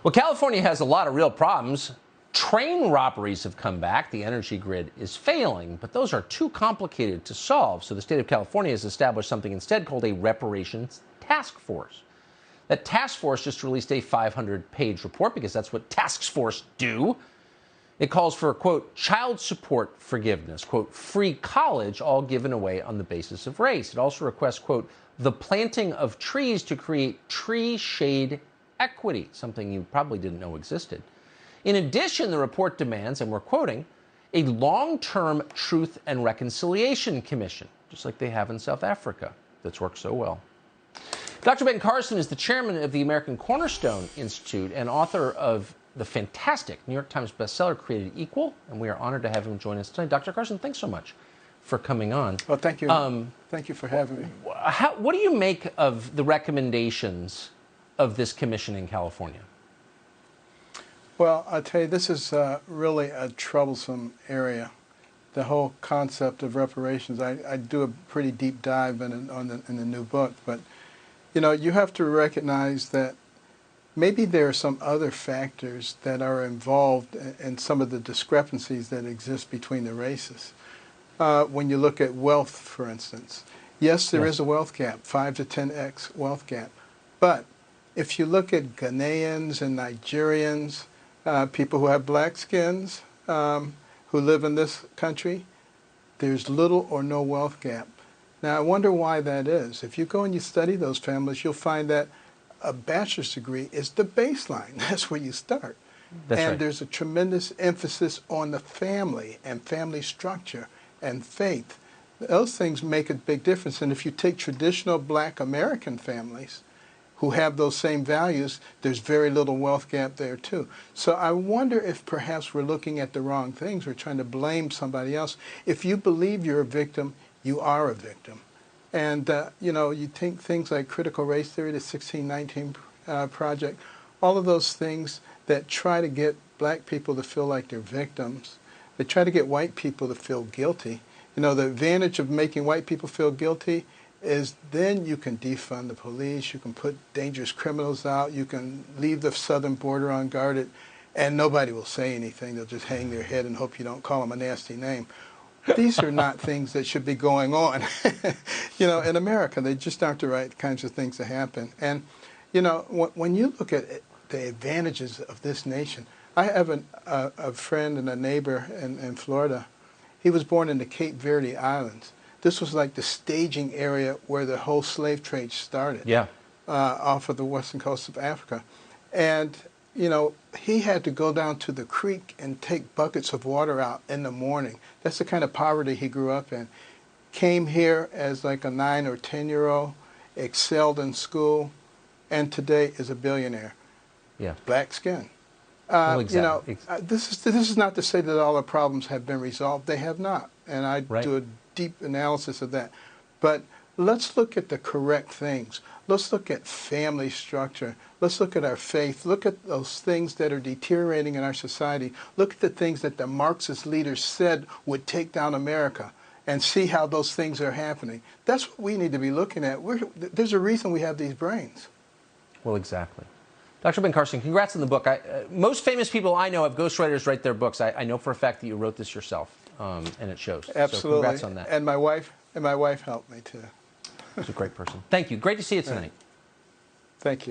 Well, California has a lot of real problems. Train robberies have come back. The energy grid is failing, but those are too complicated to solve. So the state of California has established something instead called a reparations task force. That task force just released a 500-page report because that's what task forces do. It calls for, quote, child support forgiveness, quote, free college, all given away on the basis of race. It also requests, quote, the planting of trees to create tree shade equity, something you probably didn't know existed. In addition, the report demands, and we're quoting, a long-term Truth and Reconciliation Commission, just like they have in South Africa, that's worked so well. Dr. Ben Carson is the chairman of the American Cornerstone Institute and author of the fantastic New York Times bestseller, Created Equal, and we are honored to have him join us tonight. Dr. Carson, thanks so much for coming on. Well, thank you. Thank you for having me. What do you make of the recommendations of this commission in California? Well, I'll tell you, this is really a troublesome area. The whole concept of reparations. I do a pretty deep dive in the new book, but you know, you have to recognize that maybe there are some other factors that are involved in some of the discrepancies that exist between the races. When you look at wealth, for instance, yes, there is a wealth gap, 5 to 10x wealth gap, but if you look at Ghanaians and Nigerians, people who have black skins, who live in this country, there's little or no wealth gap. Now, I wonder why that is. If you go and you study those families, you'll find that a bachelor's degree is the baseline. That's where you start. That's right. There's a tremendous emphasis on the family and family structure and faith. Those things make a big difference. And if you take traditional black American families who have those same values, there's very little wealth gap there too. So I wonder if perhaps we're looking at the wrong things. We're trying to blame somebody else. If you believe you're a victim, you are a victim. And, you know, you think things like critical race theory, the 1619 Project, all of those things that try to get black people to feel like they're victims. They try to get white people to feel guilty. You know, the advantage of making white people feel guilty is then you can defund the police, you can put dangerous criminals out, you can leave the southern border unguarded, and nobody will say anything. They'll just hang their head and hope you don't call them a nasty name. These are not things that should be going on, you know, in America. They just aren't the right kinds of things to happen. And, you know, when you look at the advantages of this nation, I have a friend and a neighbor in Florida. He was born in the Cape Verde Islands. This was like the staging area where the whole slave trade started, off of the western coast of Africa. And you know, he had to go down to the creek and take buckets of water out in the morning. That's the kind of poverty he grew up in. Came here as like a 9 or 10-year-old, excelled in school, and today is a billionaire. Yeah. Black skin. Well, exactly. You know, this is not to say that all the problems have been resolved. They have not. And I do a deep analysis of that. But let's look at the correct things. Let's look at family structure. Let's look at our faith. Look at those things that are deteriorating in our society. Look at the things that the Marxist leaders said would take down America and see how those things are happening. That's what we need to be looking at. There's a reason we have these brains. Well, exactly. Dr. Ben Carson, congrats on the book. Most famous people I know have ghostwriters write their books. I know for a fact that you wrote this yourself, and it shows. Absolutely. So congrats on that. And my wife helped me too. She's a great person. Thank you. Great to see you tonight. Thank you.